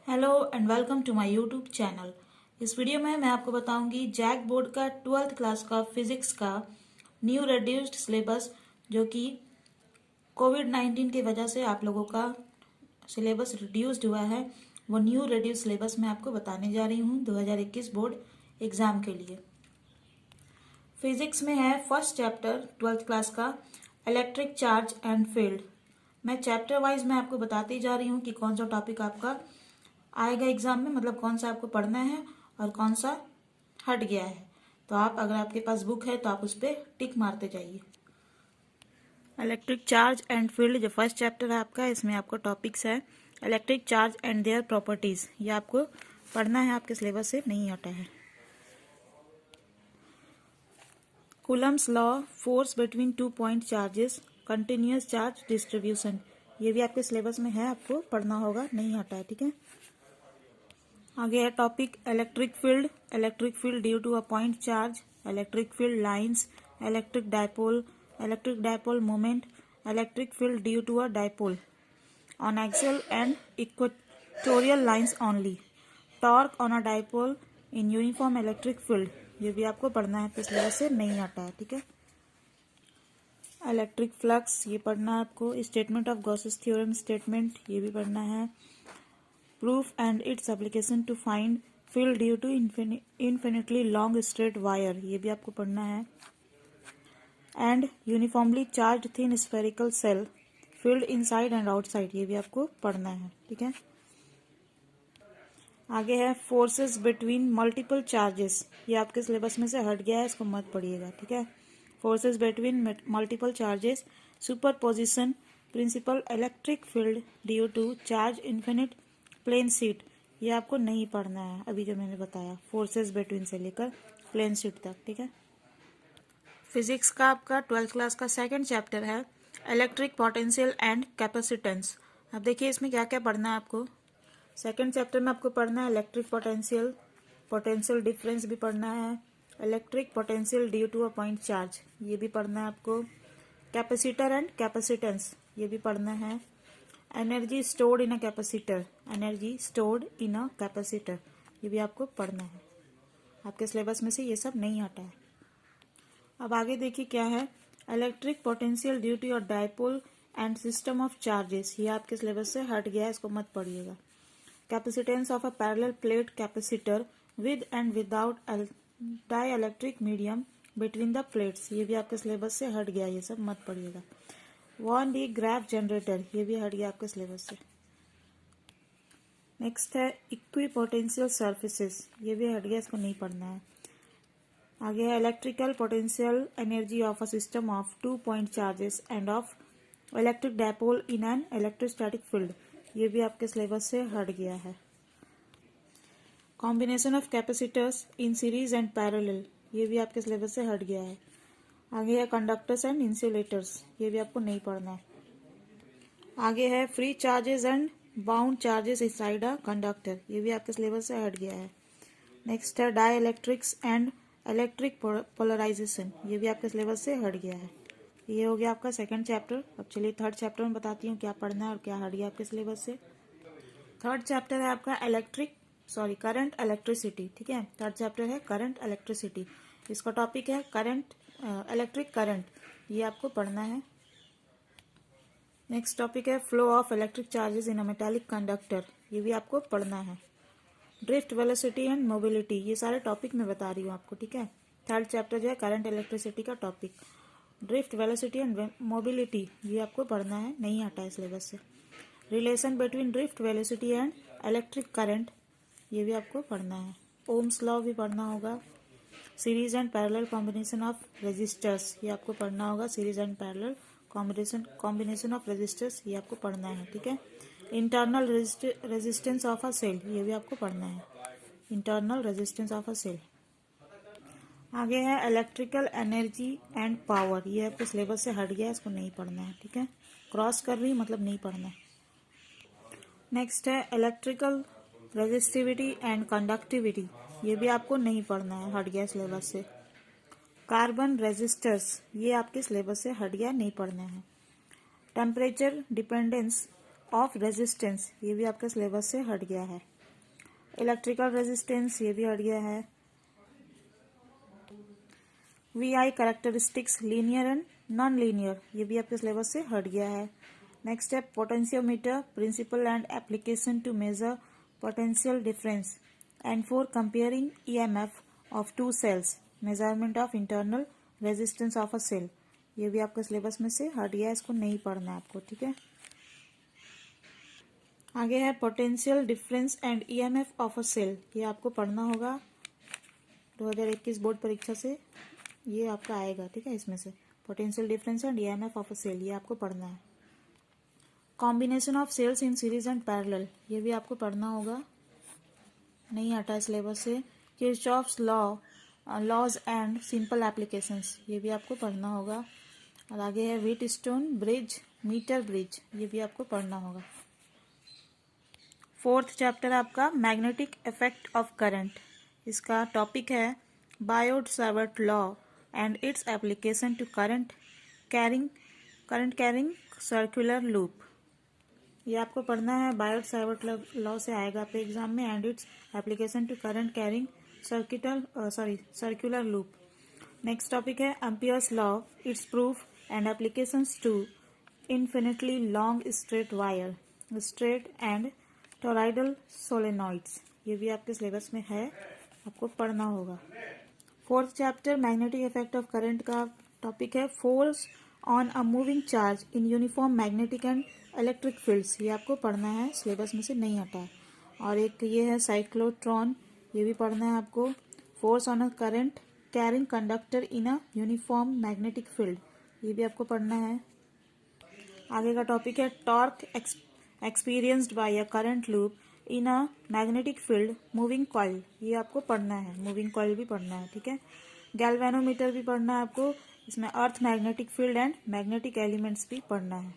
Hello and welcome to my YouTube channel. इस video में मैं आपको बताऊंगी जैक बोर्ड का 12th क्लास का फिजिक्स का न्यू रिड्यूस्ड सिलेबस, जो कि कोविड-19 की वजह से आप लोगों का सिलेबस रिड्यूस्ड हुआ है। वो न्यू रिड्यूस्ड सिलेबस मैं आपको बताने जा रही हूँ 2021 बोर्ड एग्जाम के लिए। फिजिक्स में है फर्स्ट चैप्टर 12th क्लास का इलेक्ट्रिक चार्ज एंड फील्ड। मैं चैप्टर वाइज मैं आपको बताती जा रही हूँ कि कौन सा टॉपिक आपका आएगा एग्जाम में, मतलब कौन सा आपको पढ़ना है और कौन सा हट गया है। तो आप, अगर आपके पास बुक है तो आप उस पर टिक मारते जाइए। इलेक्ट्रिक चार्ज एंड फील्ड जो फर्स्ट चैप्टर है आपका, इसमें आपको टॉपिक्स है electric charge and their properties. ये आपको पढ़ना है, आपके सिलेबस से नहीं हटा है। Coulomb's law, force between 2 point charges, continuous charge distribution, ये भी आपके सिलेबस में है, आपको पढ़ना होगा, नहीं हटा है, ठीक है। आगे है topic electric field due to a point charge, electric field lines, electric dipole moment, electric field due to a dipole on axial and equatorial lines only, torque on a dipole in uniform electric field, ये भी आपको पढ़ना है, पिछले से नहीं हटा है, ठीक है। इलेक्ट्रिक फ्लक्स, ये पढ़ना है आपको। Statement of Gauss's theorem statement, ये भी पढ़ना है। Proof and its application to find field due to infinitely long straight wire, ये भी आपको पढ़ना है। And uniformly charge thin spherical shell, field inside and outside, ये भी आपको पढ़ना है, ठीक है। आगे है फोर्सेस बिटवीन मल्टीपल चार्जेस, ये आपके सिलेबस में से हट गया है, इसको मत पढ़िएगा, ठीक है। Forces between multiple charges, superposition principle, electric field due to charge infinite plane sheet, ये आपको नहीं पढ़ना है, अभी जो मैंने बताया फोर्सेस बिटवीन से लेकर प्लेन शीट तक, ठीक है। फिजिक्स का आपका 12th क्लास का सेकंड चैप्टर है इलेक्ट्रिक पोटेंशियल एंड कैपेसिटेंस। अब देखिए इसमें क्या क्या पढ़ना है आपको। सेकंड चैप्टर में आपको पढ़ना है इलेक्ट्रिक पोटेंशियल डिफरेंस भी पढ़ना है, electric potential due to a point charge, ये भी पढ़ना है आपको। कैपेसिटर एंड कैपेसिटेंस, ये भी पढ़ना है। Energy stored in a capacitor, ये भी आपको पढ़ना है, आपके सिलेबस में से ये सब नहीं हटा है। अब आगे देखिए क्या है, electric potential due to a dipole and system of charges, ये आपके सिलेबस से हट गया है, इसको मत पढ़िएगा। Capacitance of a parallel plate capacitor with and without dielectric medium between the plates, ये भी आपके सिलेबस से हट गया, ये सब मत पढ़िएगा। वॉन डी ग्राफ जनरेटर, ये भी हट गया आपके सिलेबस से। नेक्स्ट है इक्विपोटेंशियल सर्फेसेस, ये भी हट गया, इसको नहीं पढ़ना है। आगे है electrical potential energy of a system of 2 point charges end of electric dipole in an electrostatic field, ये भी आपके सिलेबस से हट गया है। Combination of capacitors in series and parallel, ये भी आपके सिलेबस से हट गया है। आगे है कंडक्टर्स एंड इंसुलेटर्स, ये भी आपको नहीं पढ़ना है। आगे है free charges and bound charges inside a conductor, ये भी आपके सिलेबस से हट गया है। नेक्स्ट है dielectrics and electric polarisation, ये भी आपके सिलेबस से हट गया है। ये हो गया आपका सेकंड चैप्टर। अब चलिए थर्ड चैप्टर में बताती हूँ क्या पढ़ना है और क्या हट गया आपके सिलेबस से। थर्ड चैप्टर है आपका करंट इलेक्ट्रिसिटी, ठीक है। थर्ड चैप्टर है करंट इलेक्ट्रिसिटी, इसका टॉपिक है करंट, इलेक्ट्रिक करंट, ये आपको पढ़ना है। नेक्स्ट टॉपिक है flow of electric charges in a metallic conductor, ये भी आपको पढ़ना है। ड्रिफ्ट वेलोसिटी एंड मोबिलिटी, ये सारे टॉपिक मैं बता रही हूँ आपको, ठीक है। थर्ड चैप्टर जो है करंट इलेक्ट्रिसिटी का topic, drift velocity and mobility, ये आपको पढ़ना है, नहीं हटा है सिलेबस से। Relation between drift velocity and electric current, ये भी आपको पढ़ना है। ओम्स लॉ भी पढ़ना होगा। Series and parallel combination of resistors, ये आपको पढ़ना होगा। Series and parallel combination of resistors, ये आपको पढ़ना है, ठीक है। Internal resistance of a cell, ये भी आपको पढ़ना है, internal resistance of a cell. आगे है इलेक्ट्रिकल एनर्जी एंड पावर, ये आपके सिलेबस से हट गया है, इसको नहीं पढ़ना है, ठीक है। क्रॉस कर रही मतलब नहीं पढ़ना है। नेक्स्ट है इलेक्ट्रिकल रेजिस्टिविटी एंड कंडक्टिविटी, ये भी आपको नहीं पढ़ना है, हट गया सिलेबस से। कार्बन रेजिस्टर्स, ये आपके सिलेबस से हट गया, नहीं पढ़ना है। टेम्परेचर डिपेंडेंस ऑफ रेजिस्टेंस, ये भी आपके सिलेबस से हट गया है। इलेक्ट्रिकल रेजिस्टेंस, ये भी हट गया है। VI characteristics, linear and non linear, ये भी आपके सिलेबस से हट गया है। नेक्स्ट है potentiometer, principle and application to measure potential difference and for comparing EMF of two cells, measurement of internal resistance of a cell, ये भी आपके सिलेबस में से हट गया है, इसको नहीं पढ़ना है आपको, ठीक है। आगे है potential difference and EMF of a cell, ये आपको पढ़ना होगा 2021 बोर्ड परीक्षा से, ये आपका आएगा, ठीक है। इसमें से potential difference and EMF of a cell, ये आपको पढ़ना है। Combination of cells in series and parallel, ये भी आपको पढ़ना होगा, नहीं हटा है सिलेबस से। Kirchhoff's laws and simple applications, ये भी आपको पढ़ना होगा। और आगे है व्हीटस्टोन ब्रिज, मीटर ब्रिज, ये भी आपको पढ़ना होगा। फोर्थ चैप्टर आपका मैग्नेटिक इफेक्ट ऑफ करंट, इसका टॉपिक है Biot Savart law and its application to current carrying circular loop, ये आपको पढ़ना है। बायोट-सावर्ट लॉ से आएगा आपके एग्जाम में, and its application to current carrying circular loop. Next topic है Ampere's law, its proof and applications to infinitely long straight wire, straight and toroidal solenoids, ये भी आपके सिलेबस में है, आपको पढ़ना होगा। Fourth chapter magnetic effect of current का टॉपिक है force on a moving charge in uniform magnetic and electric fields, ये आपको पढ़ना है, सिलेबस में से नहीं हटा है। और एक ये है साइक्लोट्रॉन, ये भी पढ़ना है आपको। Force on a current carrying conductor in a uniform magnetic field, ये भी आपको पढ़ना है। आगे का टॉपिक है torque experienced bye a current loop in a magnetic field moving coil, ये आपको पढ़ना है, मूविंग कॉइल भी पढ़ना है, ठीक है। गैल्वेनोमीटर भी पढ़ना है आपको, इसमें earth magnetic field and magnetic elements भी पढ़ना है।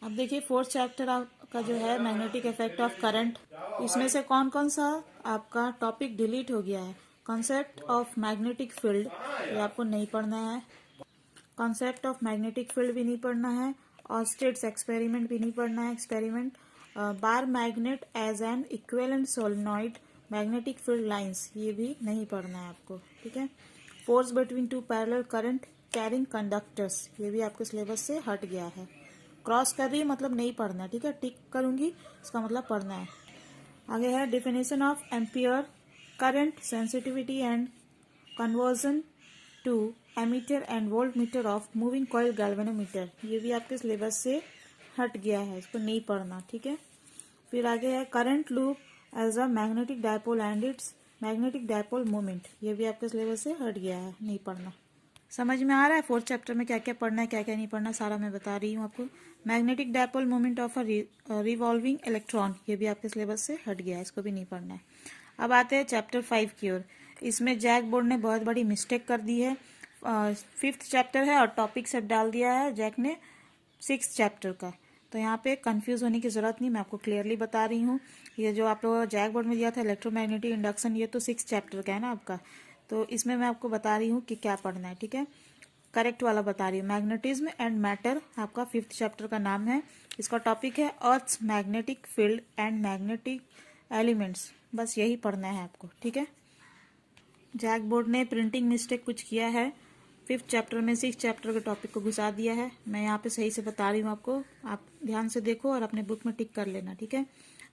अब देखिए फोर्थ चैप्टर आपका जो है मैग्नेटिक इफेक्ट ऑफ करंट, इसमें से कौन कौन सा आपका टॉपिक डिलीट हो गया है। कॉन्सेप्ट ऑफ मैग्नेटिक फील्ड, ये आपको नहीं पढ़ना है। कॉन्सेप्ट ऑफ मैग्नेटिक फील्ड भी नहीं पढ़ना है, और स्टेट्स एक्सपेरिमेंट भी नहीं पढ़ना है। Experiment bar magnet as an equivalent solenoid magnetic field lines, ये भी नहीं पढ़ना है आपको, ठीक है। Force between two parallel current carrying conductors, ये भी आपके सिलेबस से हट गया है। क्रॉस कर रही है मतलब नहीं पढ़ना है, ठीक है, टिक करूंगी इसका मतलब पढ़ना है। आगे है definition of ampere current sensitivity and conversion to ammeter and voltmeter of moving coil galvanometer, ये भी आपके सिलेबस से हट गया है, इसको नहीं पढ़ना, ठीक है। फिर आगे है current loop as a magnetic dipole and its magnetic dipole moment, ये भी आपके सिलेबस से हट गया है, नहीं पढ़ना। समझ में आ रहा है फोर्थ चैप्टर में क्या क्या पढ़ना है क्या क्या नहीं पढ़ना, सारा मैं बता रही हूँ आपको। Magnetic dipole moment of a revolving electron, ये भी आपके सिलेबस से हट गया है, इसको भी नहीं पढ़ना है। अब आते हैं चैप्टर 5 की ओर। इसमें जैक बोर्ड ने बहुत बड़ी मिस्टेक कर दी है। 5th चैप्टर है और टॉपिक सब डाल दिया है जैक ने 6th चैप्टर का, तो यहाँ पे कंफ्यूज होने की जरूरत नहीं, मैं आपको क्लियरली बता रही हूँ। ये जो आप लोगों जैक बोर्ड में दिया था इलेक्ट्रोमैग्नेटिक इंडक्शन, ये तो 6th चैप्टर का है ना आपका, तो इसमें मैं आपको बता रही हूँ कि क्या पढ़ना है, ठीक है। करेक्ट वाला बता रही हूँ। मैग्नेटिज्म एंड मैटर आपका 5th चैप्टर का नाम है। इसका टॉपिक है earth's magnetic field and magnetic elements, बस यही पढ़ना है आपको, ठीक है। जैक बोर्ड ने प्रिंटिंग मिस्टेक कुछ किया है, 5th चैप्टर में 6th चैप्टर के टॉपिक को घुसा दिया है। मैं यहाँ पे सही से बता रही हूँ आपको, आप ध्यान से देखो और अपने बुक में टिक कर लेना, ठीक है।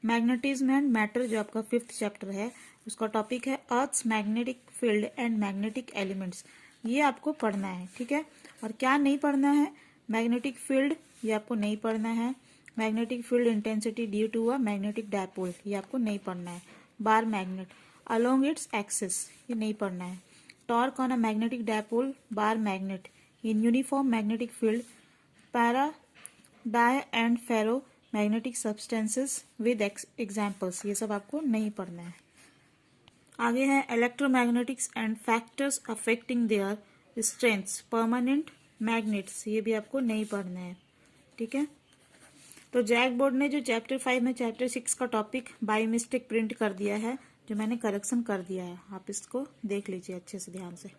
मैग्नेटिज्म एंड मैटर जो आपका 5th चैप्टर है, उसका टॉपिक है earth's magnetic field and magnetic elements, ये आपको पढ़ना है, ठीक है। और क्या नहीं पढ़ना है, मैग्नेटिक फील्ड ये आपको नहीं पढ़ना है। Magnetic field intensity due to a magnetic dipole, ये आपको नहीं पढ़ना है। Bar magnet along its axis, ये नहीं पढ़ना है। Torque on a magnetic dipole bar magnet in uniform magnetic field para dia and ferromagnetic substances with examples, ये सब आपको नहीं पढ़ना है। आगे है electromagnetics and factors affecting their strengths permanent magnets, ये भी आपको नहीं पढ़ना है, ठीक है। तो जैक बोर्ड ने जो चैप्टर 5 में चैप्टर 6 का टॉपिक बाय मिस्टेक प्रिंट कर दिया है, जो मैंने करेक्शन कर दिया है, आप इसको देख लीजिए अच्छे से ध्यान से।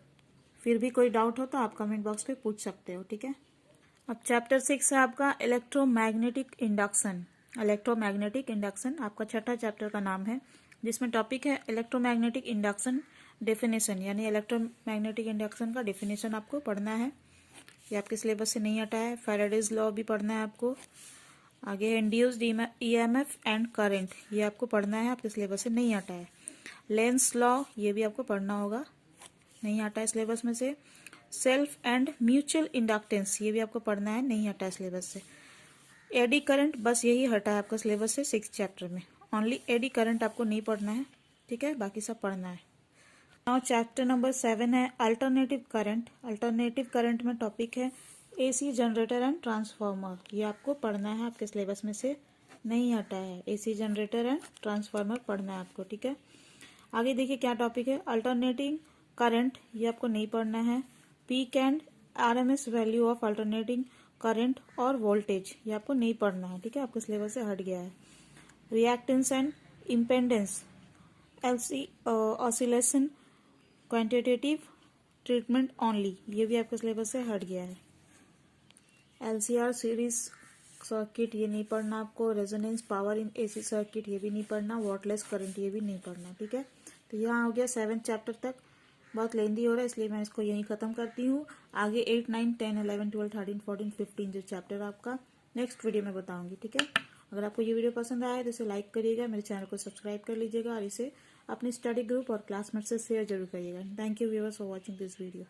फिर भी कोई डाउट हो तो आप कमेंट बॉक्स पे पूछ सकते हो, ठीक है। अब चैप्टर 6 है आपका इलेक्ट्रोमैग्नेटिक इंडक्शन इलेक्ट्रोमैग्नेटिक इंडक्शन आपका छठा चैप्टर का नाम है, जिसमें टॉपिक है इलेक्ट्रोमैग्नेटिक इंडक्शन डेफिनेशन, यानी इलेक्ट्रोमैग्नेटिक इंडक्शन का डेफिनेशन आपको पढ़ना है। ये आपके सिलेबस से नहीं हटा है। फैराडेज लॉ भी पढ़ना है आपको। आगे है इंड्यूस्ड ईएमएफ एंड करंट, ये आपको पढ़ना है, आपके सिलेबस से नहीं हटा है। लेंस लॉ, ये भी आपको पढ़ना होगा, नहीं हटा है सिलेबस में से। सेल्फ एंड म्यूचुअल इंडक्टेंस, ये भी आपको पढ़ना है, नहीं हटा है सिलेबस से। एडी करंट, बस यही हटा है आपका सिलेबस से 6 चैप्टर में। ओनली एडी करंट आपको नहीं पढ़ना है, ठीक है, बाकी सब पढ़ना है। नाउ चैप्टर नंबर 7 है अल्टरनेटिव करंट। अल्टरनेटिव करंट में टॉपिक है एसी जनरेटर एंड ट्रांसफार्मर, ये आपको पढ़ना है, आपके सिलेबस में से नहीं हटा है। एसी जनरेटर एंड ट्रांसफार्मर पढ़ना है आपको, ठीक है। आगे देखिए क्या टॉपिक है, अल्टरनेटिंग करंट, ये आपको नहीं पढ़ना है। Peak and RMS value of alternating current और वोल्टेज, ये आपको नहीं पढ़ना है, ठीक है, आपके सिलेबस से हट गया है। Reactance and impedance, LC oscillation, quantitative treatment only, ये भी आपके सिलेबस से हट गया है। एलसीआर सीरीज सर्किट, ये नहीं पढ़ना आपको। Resonance power in AC circuit, ये भी नहीं पढ़ना। वॉटलेस करंट, ये भी नहीं पढ़ना, ठीक है। तो यहाँ हो गया 7 चैप्टर तक, बहुत लेंदी हो रहा है, इसलिए मैं इसको यहीं खत्म करती हूँ। आगे 8, 9, 10, 11, 12, 13, 14, 15 जो चैप्टर आपका नेक्स्ट वीडियो में बताऊंगी, ठीक है। अगर आपको ये वीडियो पसंद आया तो इसे लाइक करिएगा, मेरे चैनल को सब्सक्राइब कर लीजिएगा और इसे अपने स्टडी ग्रुप और क्लासमेट से शेयर जरूर करिएगा। Thank you viewers for watching this video.